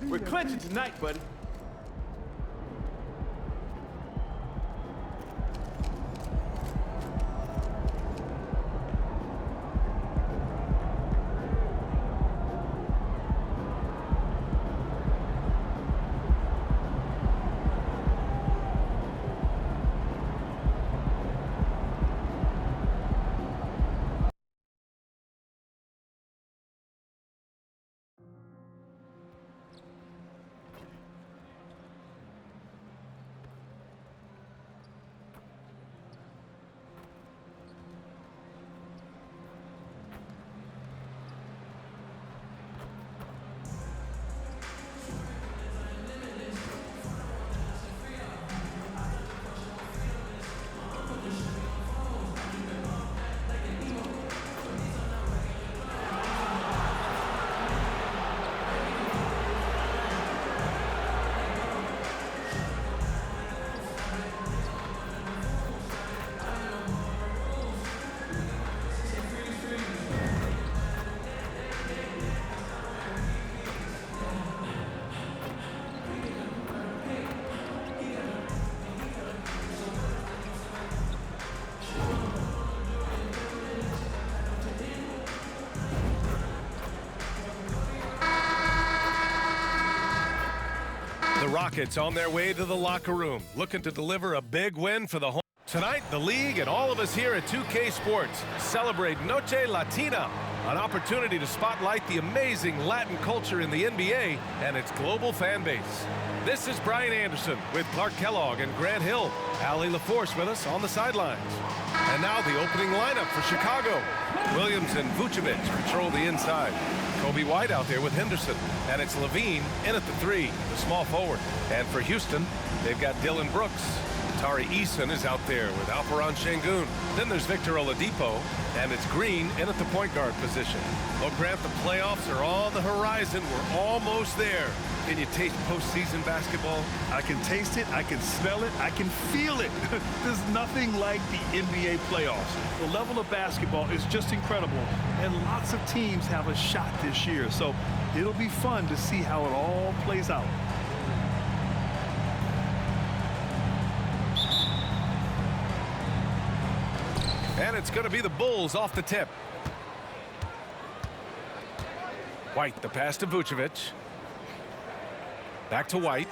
We're clinching tonight, buddy. The Rockets on their way to the locker room, looking to deliver a big win for the home. Tonight, the league and all of us here at 2K Sports celebrate Noche Latina, an opportunity to spotlight the amazing Latin culture in the NBA and its global fan base. This is Brian Anderson with Clark Kellogg and Grant Hill. Allie LaForce with us on the sidelines. And now the opening lineup for Chicago. Williams and Vucevic patrol the inside. Kobe White out there with Henderson. And it's Levine in at the 3, the small forward. And for Houston, they've got Dylan Brooks. Tari Eason is out there with Alperon Şengün. Then there's Victor Oladipo, and it's Green in at the point guard position. Well, Grant, the playoffs are on the horizon. We're almost there. Can you taste postseason basketball? I can taste it, I can smell it, I can feel it. There's nothing like the NBA playoffs. The level of basketball is just incredible, and lots of teams have a shot this year, so it'll be fun to see how it all plays out. And it's going to be the Bulls off the tip. White, the pass to Vucevic. Back to White.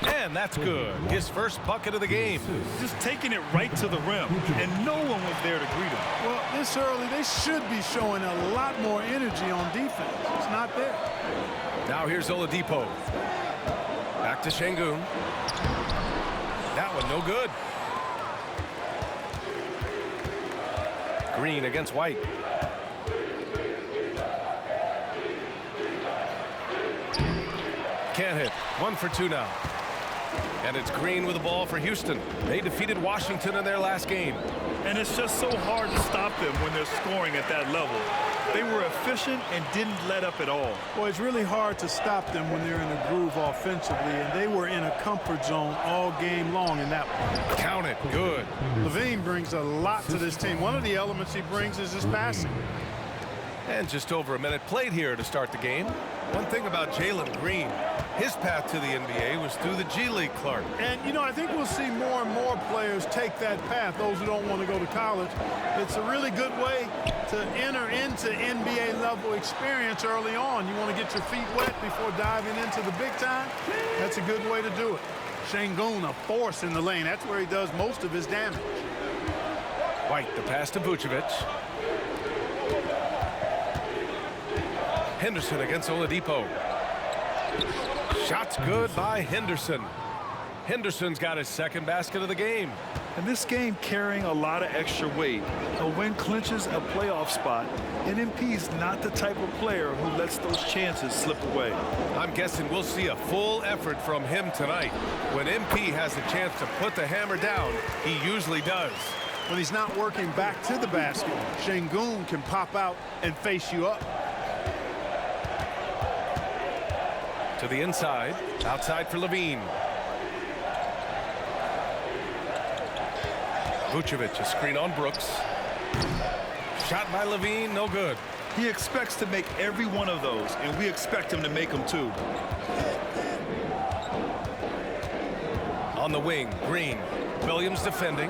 And that's good. His first bucket of the game. Just taking it right to the rim, and no one was there to greet him. Well, this early, they should be showing a lot more energy on defense. It's not there. Now here's Oladipo. Back to Şengün. That one no good. Green against White. Can't hit. 1 for 2 now. And it's Green with the ball for Houston. They defeated Washington in their last game. And it's just so hard to stop them when they're scoring at that level. They were efficient and didn't let up at all. Boy, it's really hard to stop them when they're in a groove offensively, and they were in a comfort zone all game long in that one. Count it. Good. Levine brings a lot to this team. One of the elements he brings is his passing. And just over a minute played here to start the game. One thing about Jalen Green, his path to the NBA was through the G League, Clark. And, you know, I think we'll see more and more players take that path, those who don't want to go to college. It's a really good way to enter into NBA-level experience early on. You want to get your feet wet before diving into the big time? That's a good way to do it. Şengün, a force in the lane. That's where he does most of his damage. White, the pass to Vucevic. Henderson against Oladipo. Shots good by Henderson. Henderson's got his second basket of the game. And this game carrying a lot of extra weight. A win clinches a playoff spot, and MP's not the type of player who lets those chances slip away. I'm guessing we'll see a full effort from him tonight. When MP has a chance to put the hammer down, he usually does. When he's not working back to the basket, Şengün can pop out and face you up. To the inside, outside for Levine. Vucevic, a screen on Brooks. Shot by Levine, no good. He expects to make every one of those, and we expect him to make them too. On the wing, Green. Williams defending.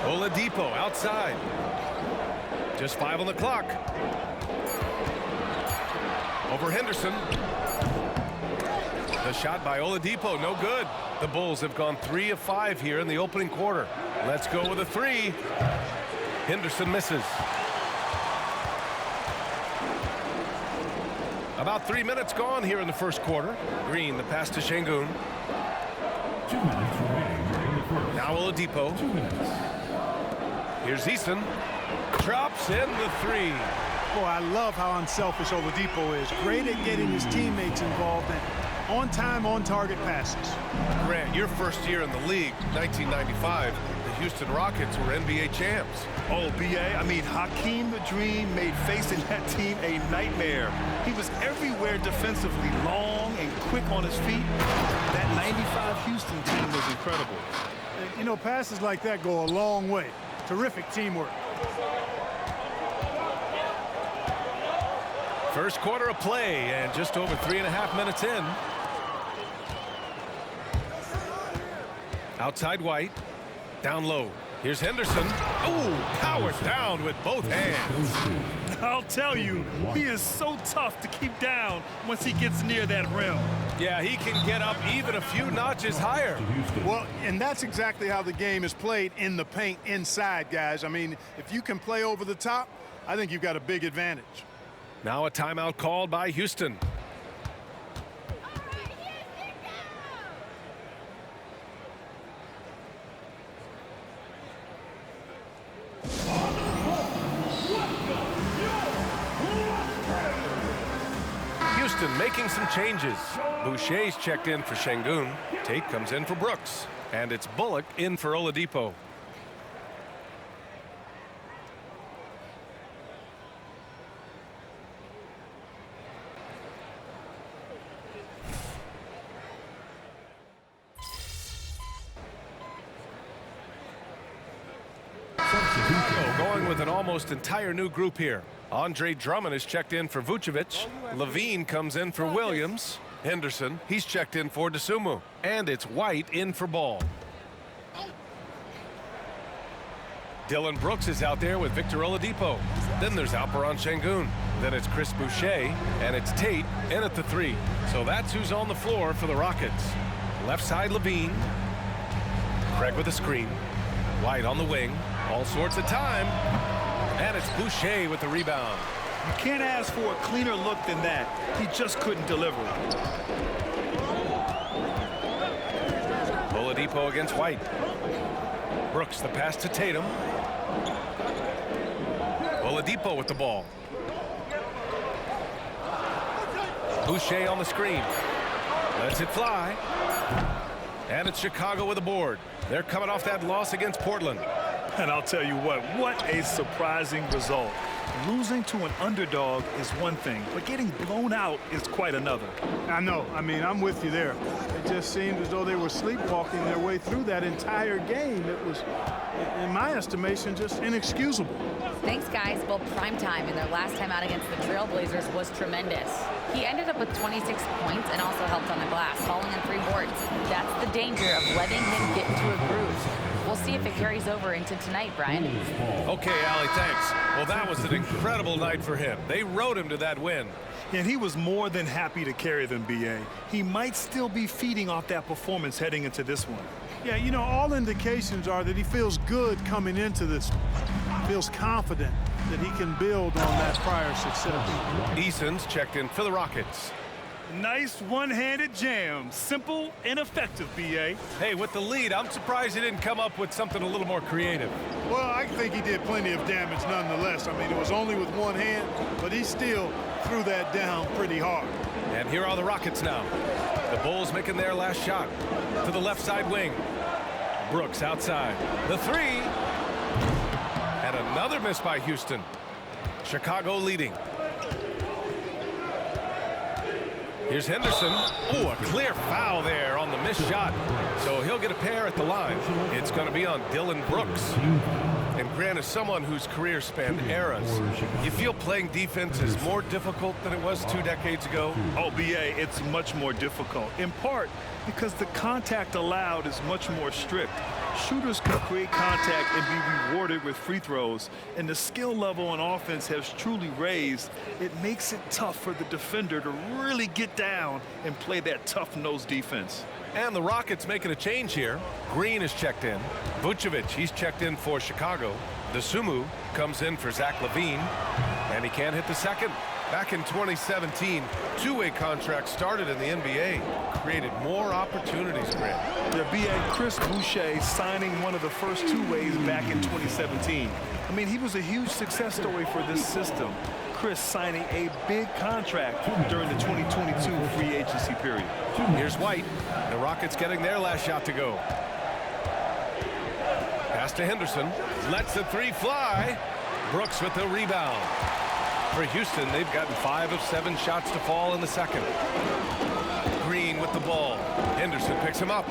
Oladipo outside. Just 5 on the clock. Over Henderson. The shot by Oladipo, no good. The Bulls have gone 3 of 5 here in the opening quarter. Let's go with a 3. Henderson misses. About 3 minutes gone here in the first quarter. Green, the pass to Şengün. 2 minutes remaining in the first. Now Oladipo. 2 minutes. Here's Eason. Drops in the 3. Boy, I love how unselfish Oladipo is. Great at getting his teammates involved in on-time, on-target passes. Grant, your first year in the league, 1995, the Houston Rockets were NBA champs. Oh, B.A., I mean, Hakeem the Dream made facing that team a nightmare. He was everywhere defensively, long and quick on his feet. That 95 Houston team was incredible. You know, passes like that go a long way. Terrific teamwork. First quarter of play, and just over 3.5 minutes in. Outside White. Down low. Here's Henderson. Oh, powered down with both hands. I'll tell you, he is so tough to keep down once he gets near that rim. Yeah, he can get up even a few notches higher. Well, and that's exactly how the game is played in the paint inside, guys. I mean, if you can play over the top, I think you've got a big advantage. Now a timeout called by Houston. Houston making some changes. Boucher's checked in for Şengün. Tate comes in for Brooks. And it's Bullock in for Oladipo. Going with an almost entire new group here. Andre Drummond is checked in for Vucevic. Levine comes in for Williams. Henderson, he's checked in for Dosunmu. And it's White in for Ball. Dylan Brooks is out there with Victor Oladipo. Then there's Alperen Şengün. Then it's Chris Boucher. And it's Tate in at the 3. So that's who's on the floor for the Rockets. Left side Levine. Craig with a screen. White on the wing. All sorts of time. And it's Boucher with the rebound. You can't ask for a cleaner look than that. He just couldn't deliver. Oladipo against White. Brooks the pass to Tatum. Oladipo with the ball. Boucher on the screen. Lets it fly. And it's Chicago with a board. They're coming off that loss against Portland. And I'll tell you what a surprising result. Losing to an underdog is one thing, but getting blown out is quite another. I know. I mean, I'm with you there. It just seemed as though they were sleepwalking their way through that entire game. It was, in my estimation, just inexcusable. Thanks, guys. Well, prime time in their last time out against the Trailblazers was tremendous. He ended up with 26 points and also helped on the glass, falling on 3 boards. That's the danger of letting him get into a groove. We'll see if it carries over into tonight, Brian. Okay, Allie, thanks. Well, that was an incredible night for him. They rode him to that win. And he was more than happy to carry them, B.A. He might still be feeding off that performance heading into this one. Yeah, you know, all indications are that he feels good coming into this one. Feels confident that he can build on that prior success. Eason's checked in for the Rockets. Nice one-handed jam. Simple and effective, B.A. Hey, with the lead, I'm surprised he didn't come up with something a little more creative. Well, I think he did plenty of damage nonetheless. I mean, it was only with one hand, but he still threw that down pretty hard. And here are the Rockets now. The Bulls making their last shot to the left side wing. Brooks outside. The 3. And another miss by Houston. Chicago leading. Here's Henderson. Oh, a clear foul there on the missed shot. So he'll get a pair at the line. It's going to be on Dylan Brooks. And Grant, as someone whose career spanned eras, you feel playing defense is more difficult than it was 2 decades ago? Oh, BA, it's much more difficult, in part because the contact allowed is much more strict. Shooters can create contact and be rewarded with free throws, and the skill level on offense has truly raised. It makes it tough for the defender to really get down and play that tough-nosed defense. And the Rockets making a change here. Green is checked in. Vucevic, he's checked in for Chicago. DeSumo comes in for Zach LaVine, and he can't hit the second. Back in 2017, two-way contracts started in the NBA, created more opportunities, Grant. The BA Chris Boucher signing one of the first two-ways back in 2017. I mean, he was a huge success story for this system. Chris signing a big contract during the 2022 free agency period. Here's White. The Rockets getting their last shot to go. Pass to Henderson. Lets the three fly. Brooks with the rebound. For Houston, they've gotten 5 of 7 shots to fall in the second. Green with the ball. Henderson picks him up.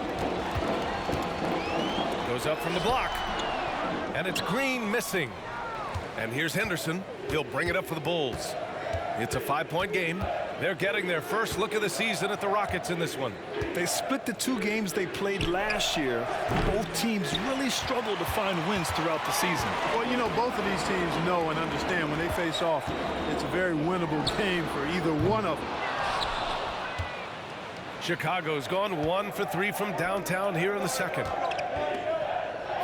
Goes up from the block. And it's Green missing. And here's Henderson. He'll bring it up for the Bulls. It's a 5-point game. They're getting their first look of the season at the Rockets in this one. They split the 2 games they played last year. Both teams really struggled to find wins throughout the season. Well, you know, both of these teams know and understand when they face off, it's a very winnable game for either one of them. Chicago's gone 1 for 3 from downtown here in the second.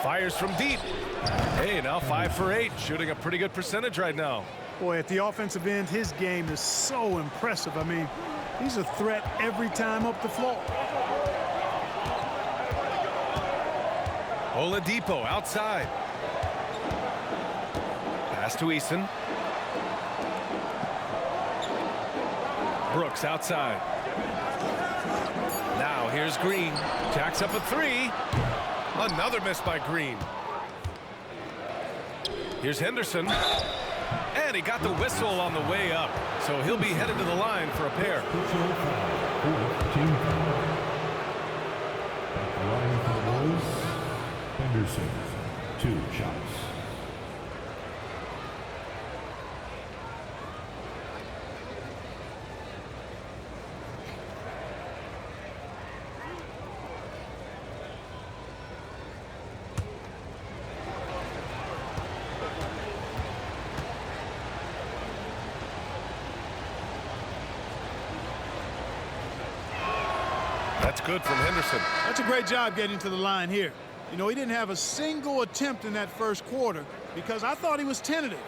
Fires from deep. Hey, now 5 for 8, shooting a pretty good percentage right now. Boy, at the offensive end, his game is so impressive. I mean, he's a threat every time up the floor. Oladipo outside. Pass to Eason. Brooks outside. Now here's Green. Jacks up a 3. Another miss by Green. Here's Henderson. And he got the whistle on the way up. So he'll be headed to the line for a pair. At the line for the Bulls, Henderson, 2 shots. That's good from Henderson. That's a great job getting to the line here. You know, he didn't have a single attempt in that first quarter because I thought he was tentative.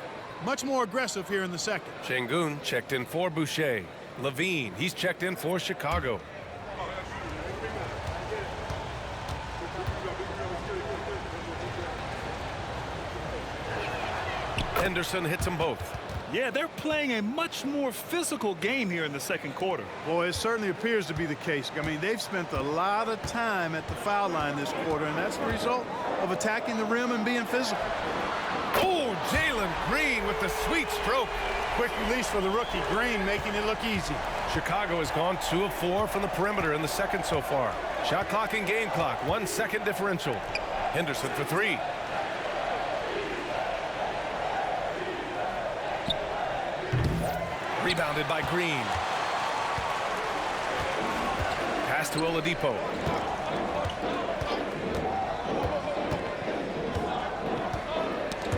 Much more aggressive here in the second. Şengün checked in for Boucher. LaVine, he's checked in for Chicago. Henderson hits them both. Yeah, they're playing a much more physical game here in the second quarter. Boy, it certainly appears to be the case. I mean, they've spent a lot of time at the foul line this quarter, and that's the result of attacking the rim and being physical. Oh, Jalen Green with the sweet stroke. Quick release for the rookie. Green making it look easy. Chicago has gone 2 of 4 from the perimeter in the second so far. Shot clock and game clock, 1 second differential. Henderson for 3. Rebounded by Green. Pass to Oladipo.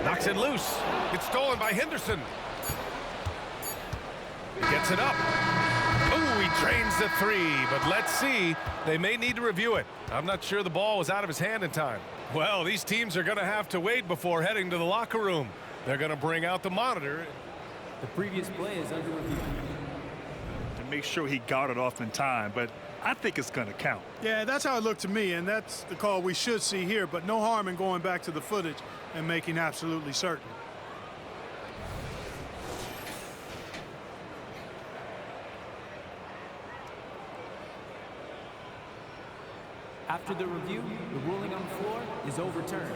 Knocks it loose. It's stolen by Henderson. He gets it up. Oh, he drains the 3, but let's see. They may need to review it. I'm not sure the ball was out of his hand in time. Well, these teams are going to have to wait before heading to the locker room. They're going to bring out the monitor. The previous play is under review. To make sure he got it off in time, but I think it's going to count. Yeah, that's how it looked to me, and that's the call we should see here, but no harm in going back to the footage and making absolutely certain. After the review, the ruling on the floor is overturned.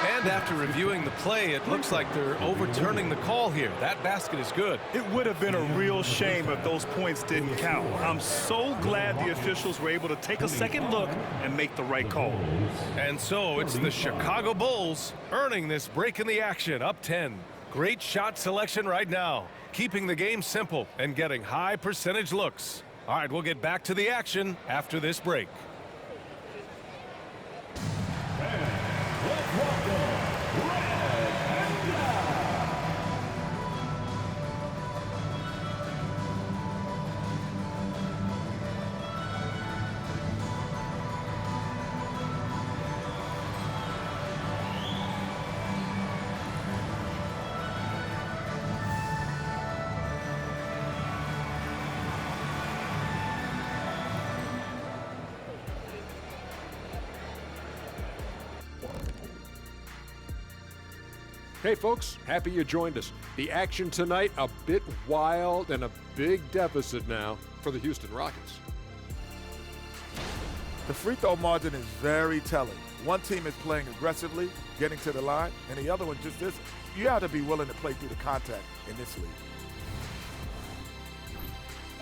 And after reviewing the play, it looks like they're overturning the call here. That basket is good. It would have been a real shame if those points didn't count. I'm so glad the officials were able to take a second look and make the right call. And so it's the Chicago Bulls earning this break in the action, up 10. Great shot selection right now, keeping the game simple and getting high percentage looks. All right, we'll get back to the action after this break. Hey folks, happy you joined us. The action tonight, a bit wild and a big deficit now for the Houston Rockets. The free throw margin is very telling. One team is playing aggressively, getting to the line, and the other one just isn't. You have to be willing to play through the contact in this league.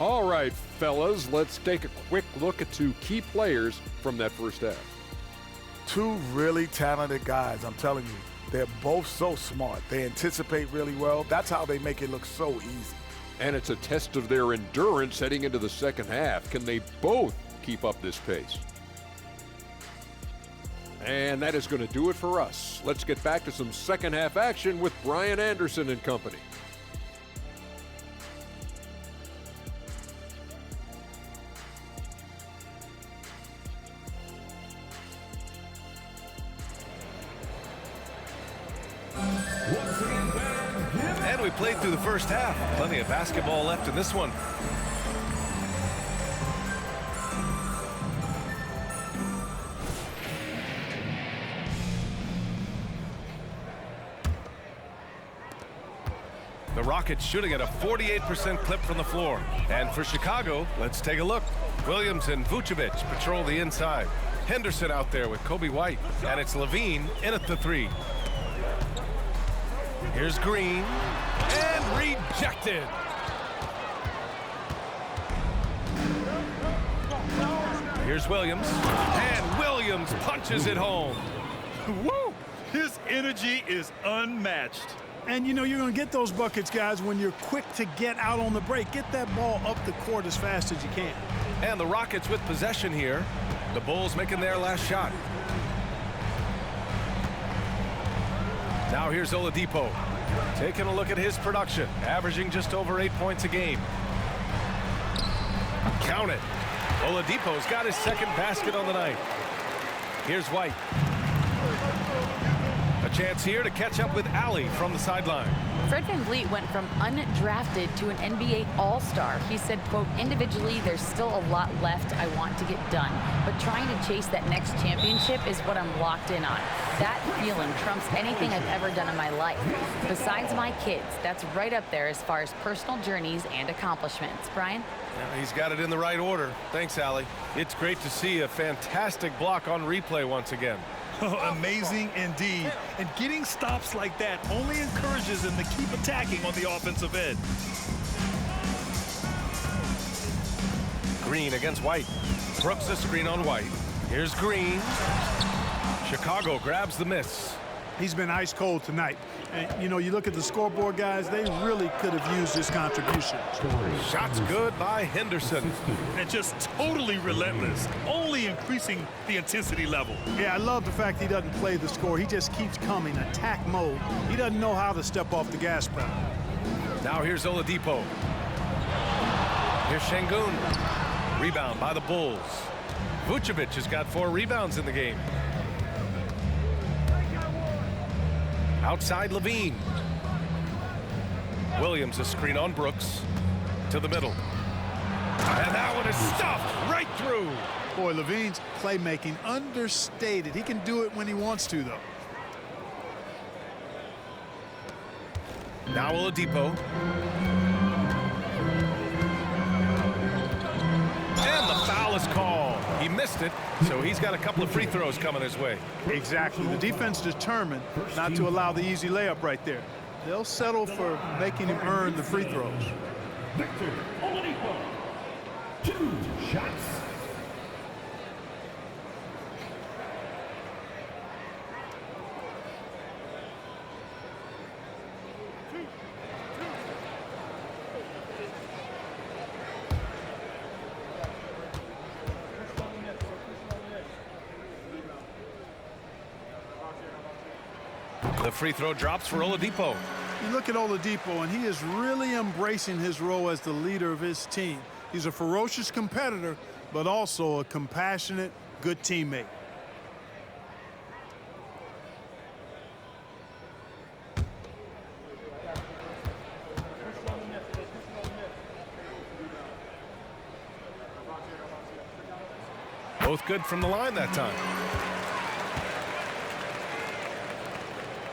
All right, fellas, let's take a quick look at two key players from that first half. Two really talented guys, I'm telling you. They're both so smart. They anticipate really well. That's how they make it look so easy. And it's a test of their endurance heading into the second half. Can they both keep up this pace? And that is going to do it for us. Let's get back to some second half action with Brian Anderson and company. And we played through the first half. Plenty of basketball left in this one. The Rockets shooting at a 48% clip from the floor. And for Chicago, let's take a look. Williams and Vucevic patrol the inside. Henderson out there with Kobe White. And it's Levine in at the three. Here's Green, and rejected. Here's Williams, and Williams punches it home. Woo! His energy is unmatched. And you know you're going to get those buckets, guys, when you're quick to get out on the break. Get that ball up the court as fast as you can. And the Rockets with possession here. The Bulls making their last shot. Now here's Oladipo. Taking a look at his production, averaging just over 8 points a game. Count it. Oladipo's got his second basket on the night. Here's White. A chance here to catch up with Allie from the sideline. Fred VanVleet went from undrafted to an NBA All-Star. He said, quote, individually, there's still a lot left I want to get done, but trying to chase that next championship is what I'm locked in on. That feeling trumps anything I've ever done in my life. Besides my kids, that's right up there as far as personal journeys and accomplishments. Brian? Yeah, he's got it in the right order. Thanks, Allie. It's great to see a fantastic block on replay once again. Amazing indeed. And getting stops like that only encourages him to keep attacking on the offensive end. Green against White. Brooks a screen on White. Here's Green. Chicago grabs the miss. He's been ice cold tonight. And, you know, you look at the scoreboard, guys, they really could have used his contribution. Shots good by Henderson. And just totally relentless, only increasing the intensity level. Yeah, I love the fact he doesn't play the score. He just keeps coming, attack mode. He doesn't know how to step off the gas pedal. Now here's Oladipo. Here's Şengün. Rebound by the Bulls. Vucevic has got 4 rebounds in the game. Outside Levine. Williams a screen on Brooks. To the middle. And that one is stuffed right through. Boy, Levine's playmaking understated. He can do it when he wants to, though. Now Oladipo. And the foul is called. He missed it, so he's got a couple of free throws coming his way. Exactly. The defense determined not to allow the easy layup right there. They'll settle for making him earn the free throws. Victor Oladipo. 2 shots. The free throw drops for Oladipo. You look at Oladipo, and he is really embracing his role as the leader of his team. He's a ferocious competitor, but also a compassionate, good teammate. Both good from the line that time.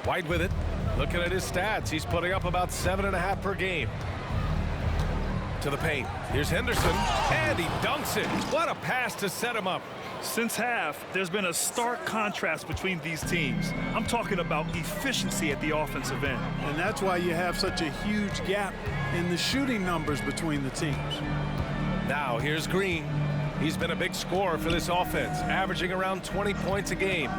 White with it. Looking at his stats, he's putting up about 7.5 per game. To the paint. Here's Henderson, and he dunks it. What a pass to set him up. Since half, there's been a stark contrast between these teams. I'm talking about efficiency at the offensive end. And that's why you have such a huge gap in the shooting numbers between the teams. Now here's Green. He's been a big scorer for this offense, averaging around 20 points a game.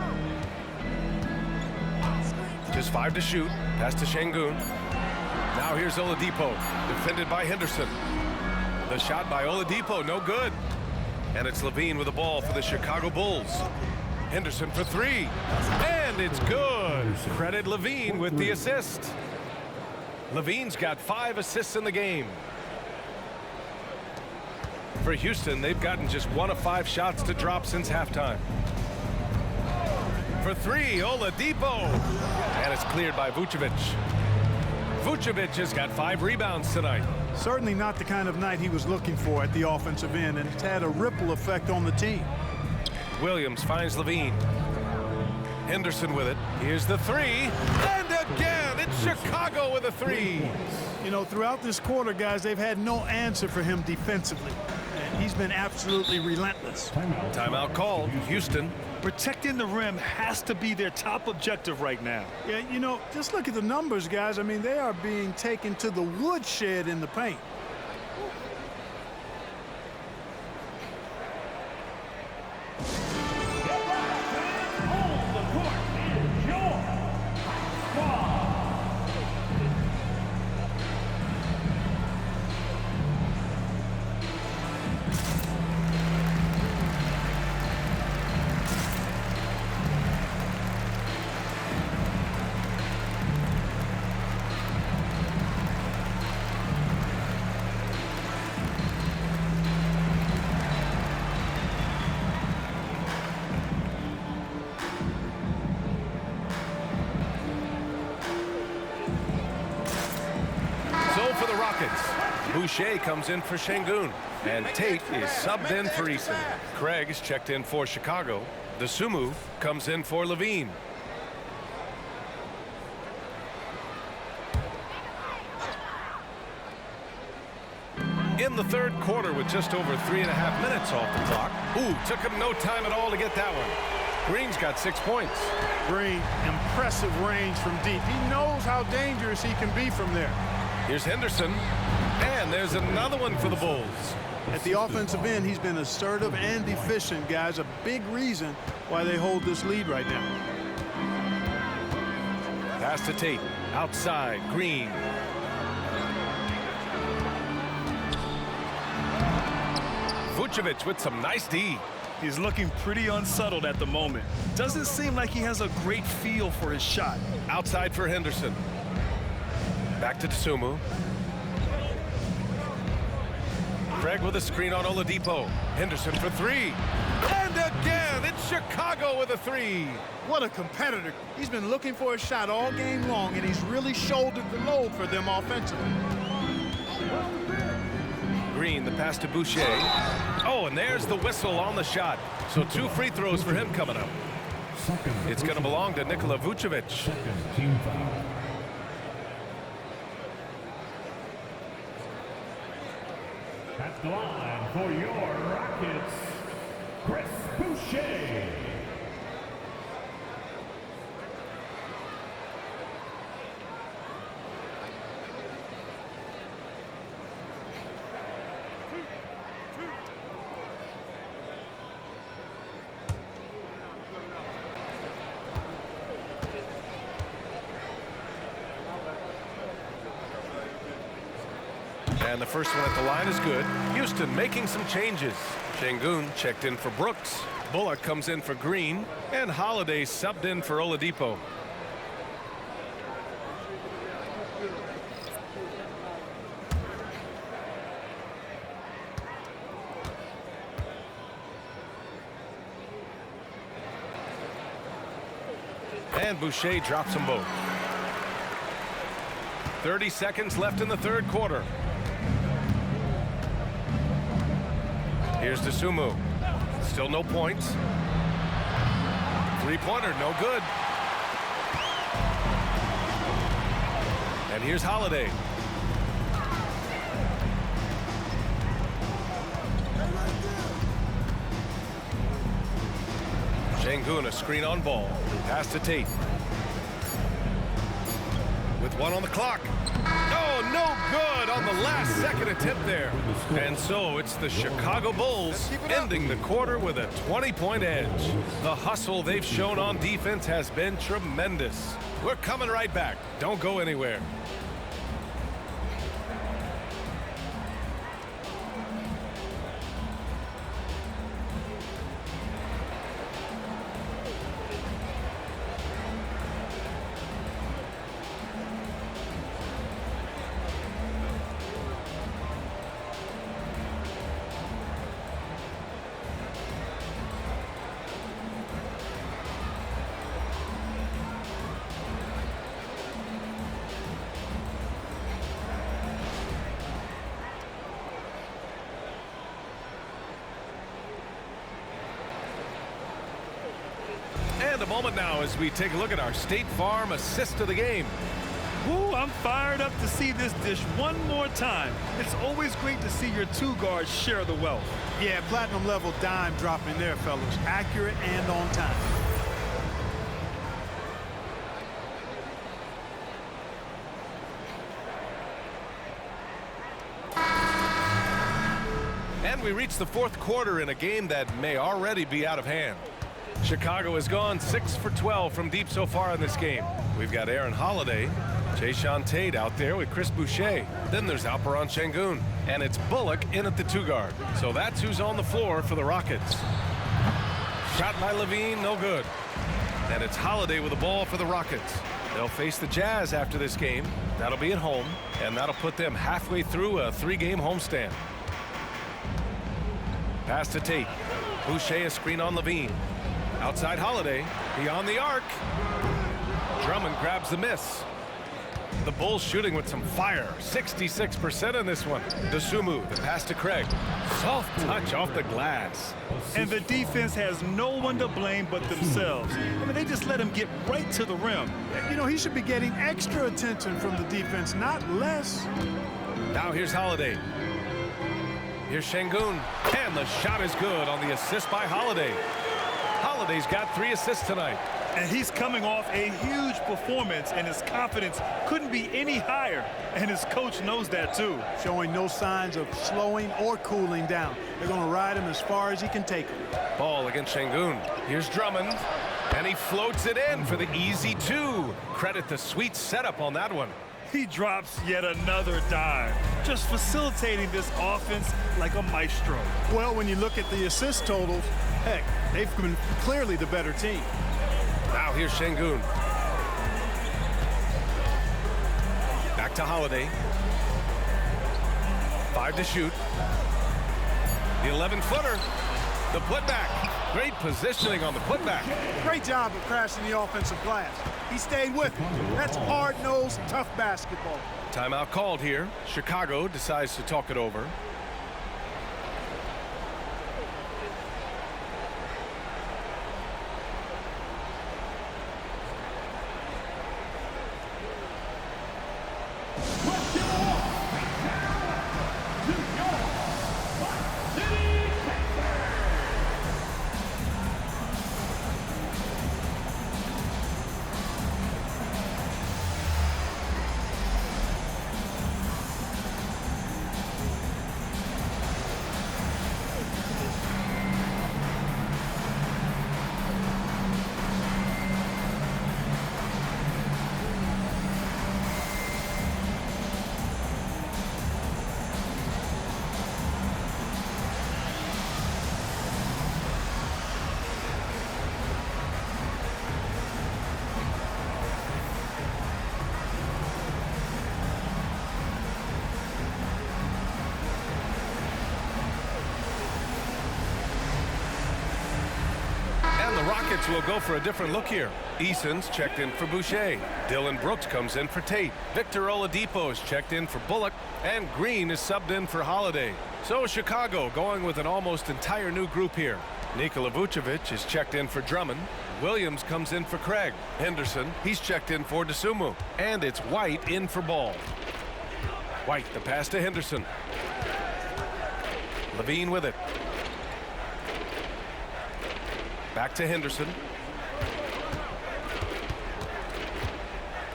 Just 5 to shoot. Pass to Şengün. Now here's Oladipo, defended by Henderson. The shot by Oladipo, no good. And it's Levine with the ball for the Chicago Bulls. Henderson for 3. And it's good. Credit Levine with the assist. Levine's got 5 assists in the game. For Houston, they've gotten just 1 of 5 shots to drop since halftime. For 3, Oladipo. And it's cleared by Vucevic. Vucevic has got 5 rebounds tonight. Certainly not the kind of night he was looking for at the offensive end, and it's had a ripple effect on the team. Williams finds Levine. Henderson with it. Here's the 3. And again, it's Chicago with a 3. You know, throughout this quarter, guys, they've had no answer for him defensively. And he's been absolutely relentless. Timeout called. Houston. Protecting the rim has to be their top objective right now. Yeah, you know, just look at the numbers, guys. I mean, they are being taken to the woodshed in the paint. For the Rockets, Boucher comes in for Şengün, and Tate is subbed in for Eason. Craig is checked in for Chicago. The Sumu comes in for Levine. In the third quarter with just over 3.5 minutes off the clock. Ooh, took him no time at all to get that one. Green's got 6 points. Green, impressive range from deep. He knows how dangerous he can be from there. Here's Henderson, and there's another one for the Bulls. At the offensive end, he's been assertive and efficient, guys. A big reason why they hold this lead right now. Pass to Tate, outside, Green. Vucevic with some nice D. He's looking pretty unsettled at the moment. Doesn't seem like he has a great feel for his shot. Outside for Henderson. Back to Tsumu. Craig with a screen on Oladipo. Henderson for 3. And again, it's Chicago with a 3. What a competitor. He's been looking for a shot all game long, and he's really shouldered the load for them offensively. Green, the pass to Boucher. Oh, and there's the whistle on the shot. So 2 free throws for him coming up. It's going to belong to Nikola Vucevic. Second team foul. At the line for your Rockets, Chris Boucher. And the first one at the line is good. Houston making some changes. Şengün checked in for Brooks. Bullock comes in for Green. And Holiday subbed in for Oladipo. And Boucher drops them both. 30 seconds left in the third quarter. Here's Dosunmu. Still no points. Three-pointer, no good. And here's Holiday. Şengün, a screen on ball. Pass to Tate. With one on the clock. Oh, no good on the last second attempt there. And so it's the Chicago Bulls ending the quarter with a 20-point edge. The hustle they've shown on defense has been tremendous. We're coming right back. Don't go anywhere. And a moment now as we take a look at our State Farm assist of the game. Ooh, I'm fired up to see this dish one more time. It's always great to see your two guards share the wealth. Yeah, platinum level dime dropping there, fellas. Accurate and on time. And we reach the fourth quarter in a game that may already be out of hand. Chicago has gone 6 for 12 from deep so far in this game. We've got Aaron Holiday, Jae'Sean Tate out there with Chris Boucher. Then there's Alperen Şengün. And it's Bullock in at the two guard. So that's who's on the floor for the Rockets. Shot by Levine, no good. And it's Holiday with the ball for the Rockets. They'll face the Jazz after this game. That'll be at home. And that'll put them halfway through a 3-game homestand. Pass to Tate. Boucher a screen on Levine. Outside Holiday, beyond the arc. Drummond grabs the miss. The Bulls shooting with some fire. 66% in this one. Dosunmu, the pass to Craig. Soft touch off the glass. And the defense has no one to blame but themselves. I mean, they just let him get right to the rim. You know, he should be getting extra attention from the defense, not less. Now here's Holiday. Here's Şengün. And the shot is good on the assist by Holiday. Holiday's got 3 assists tonight. And he's coming off a huge performance, and his confidence couldn't be any higher. And his coach knows that, too. Showing no signs of slowing or cooling down. They're going to ride him as far as he can take him. Ball against Şengün. Here's Drummond. And he floats it in for the easy 2. Credit the sweet setup on that one. He drops yet another dime, just facilitating this offense like a maestro. Well, when you look at the assist totals, heck, they've been clearly the better team. Now here's Şengün. Back to Holiday. 5 to shoot. The 11-footer. The putback. Great positioning on the putback. Great job of crashing the offensive glass. He stayed with it. That's hard-nosed, tough basketball. Timeout called here. Chicago decides to talk it over. the Rockets will go for a different look here. Eason's checked in for Boucher. Dylan Brooks comes in for Tate. Victor Oladipo is checked in for Bullock. And Green is subbed in for Holiday. So Chicago going with an almost entire new group here. Nikola Vucevic is checked in for Drummond. Williams comes in for Craig. Henderson, he's checked in for DeSumo. And it's White in for Ball. White, the pass to Henderson. Levine with it. Back to Henderson.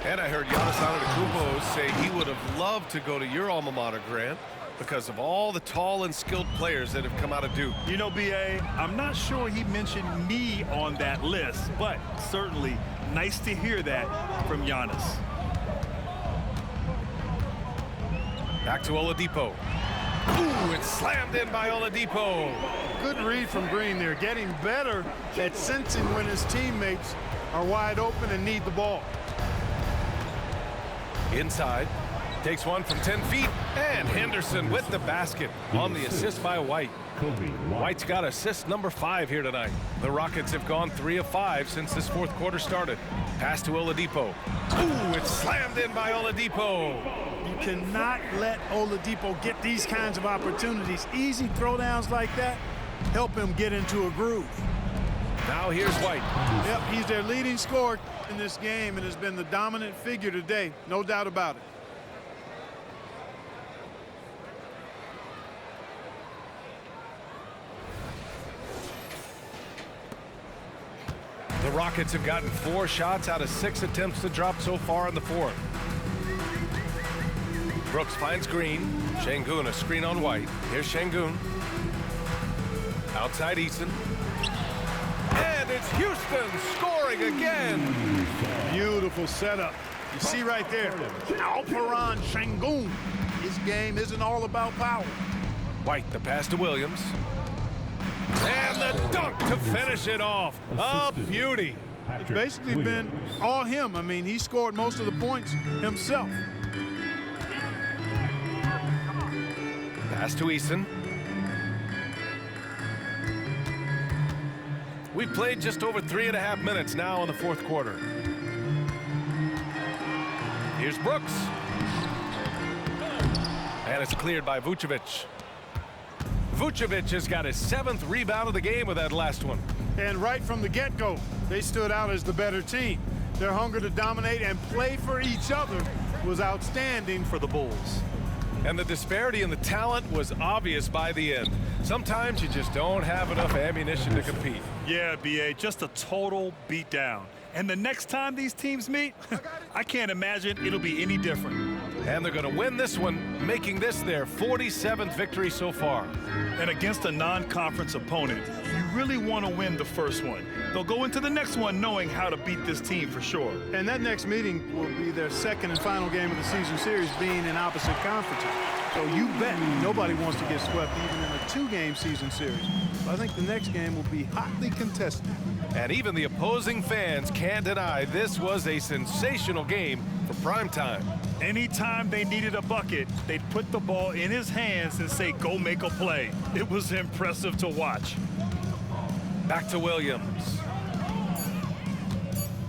And I heard Giannis Antetokounmpo say he would have loved to go to your alma mater, Grant, because of all the tall and skilled players that have come out of Duke. You know, B.A., I'm not sure he mentioned me on that list, but certainly nice to hear that from Giannis. Back to Oladipo. Ooh, it's slammed in by Oladipo. Good read from Green there, getting better at sensing when his teammates are wide open and need the ball. Inside, takes one from 10 feet, and Henderson with the basket on the assist by White. White's got assist number 5 here tonight. The Rockets have gone 3 of 5 since this fourth quarter started. Pass to Oladipo. Ooh, it's slammed in by Oladipo. You cannot let Oladipo get these kinds of opportunities. Easy throwdowns like that help him get into a groove. Now here's White. Yep, he's their leading scorer in this game and has been the dominant figure today, no doubt about it. The Rockets have gotten 4 shots out of 6 attempts to drop so far in the fourth. Brooks finds Green. Şengün a screen on White. Here's Şengün. Outside Eason. And it's Houston scoring again. Beautiful setup. You see right there, Alperen Şengün. His game isn't all about power. White, the pass to Williams. And the dunk to finish it off. A beauty. It's basically been all him. I mean, he scored most of the points himself. Pass to Eason. We've played just over 3.5 minutes now in the fourth quarter. Here's Brooks. And it's cleared by Vucevic. Vucevic has got his 7th rebound of the game with that last one. And right from the get-go, they stood out as the better team. Their hunger to dominate and play for each other was outstanding for the Bulls. And the disparity in the talent was obvious by the end. Sometimes you just don't have enough ammunition to compete. Yeah, B.A., just a total beatdown. And the next time these teams meet, I can't imagine it'll be any different. And they're going to win this one, making this their 47th victory so far. And against a non-conference opponent, you really want to win the first one. They'll go into the next one knowing how to beat this team for sure. And that next meeting will be their second and final game of the season series, being in opposite conferences. So you bet nobody wants to get swept even in a 2-game season series. So I think the next game will be hotly contested. And even the opposing fans can't deny this was a sensational game for prime time. Anytime they needed a bucket, they'd put the ball in his hands and say, go make a play. It was impressive to watch. Back to Williams.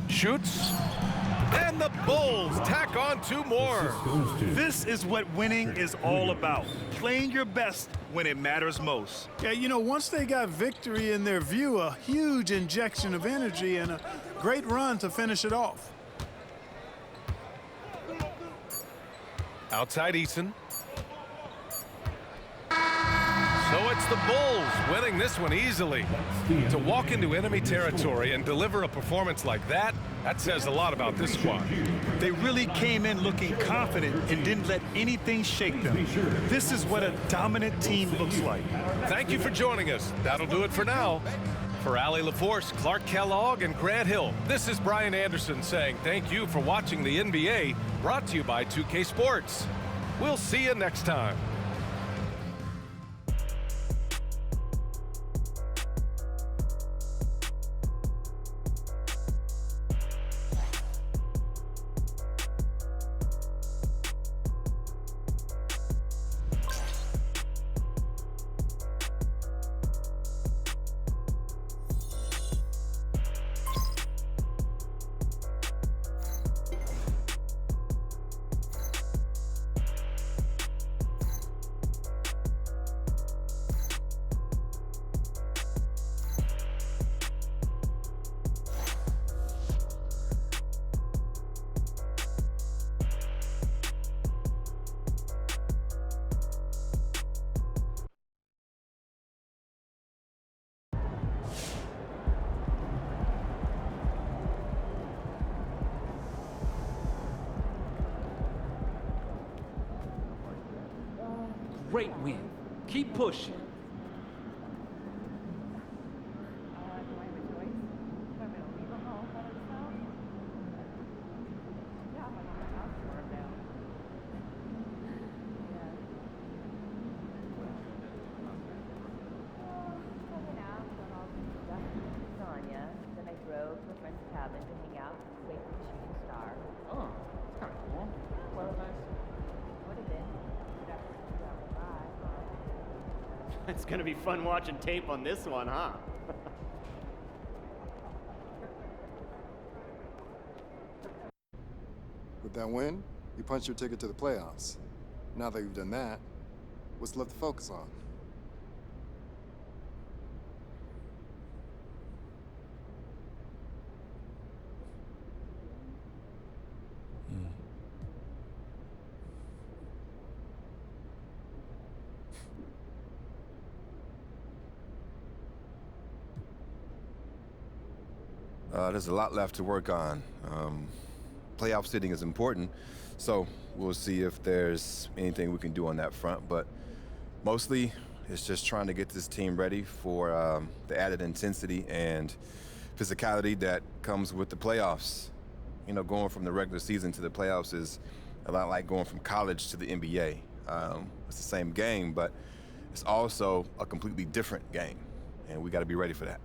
Shoots. And the Bulls tack on 2 more. This is what winning is all about. Playing your best when it matters most. Yeah, you know, once they got victory in their view, a huge injection of energy and a great run to finish it off. Outside Eason. So it's the Bulls winning this one easily. To walk into enemy territory and deliver a performance like that, that says a lot about this squad. They really came in looking confident and didn't let anything shake them. This is what a dominant team looks like. Thank you for joining us. That'll do it for now. For Allie LaForce, Clark Kellogg, and Grant Hill, this is Brian Anderson saying thank you for watching the NBA, brought to you by 2K Sports. We'll see you next time. great win. Keep pushing. It's gonna be fun watching tape on this one, huh? With that win, you punched your ticket to the playoffs. Now that you've done that, what's left to focus on? There's a lot left to work on. Playoff sitting is important, so we'll see if there's anything we can do on that front. But mostly, it's just trying to get this team ready for the added intensity and physicality that comes with the playoffs. You know, going from the regular season to the playoffs is a lot like going from college to the NBA. It's the same game, but it's also a completely different game, and we got to be ready for that.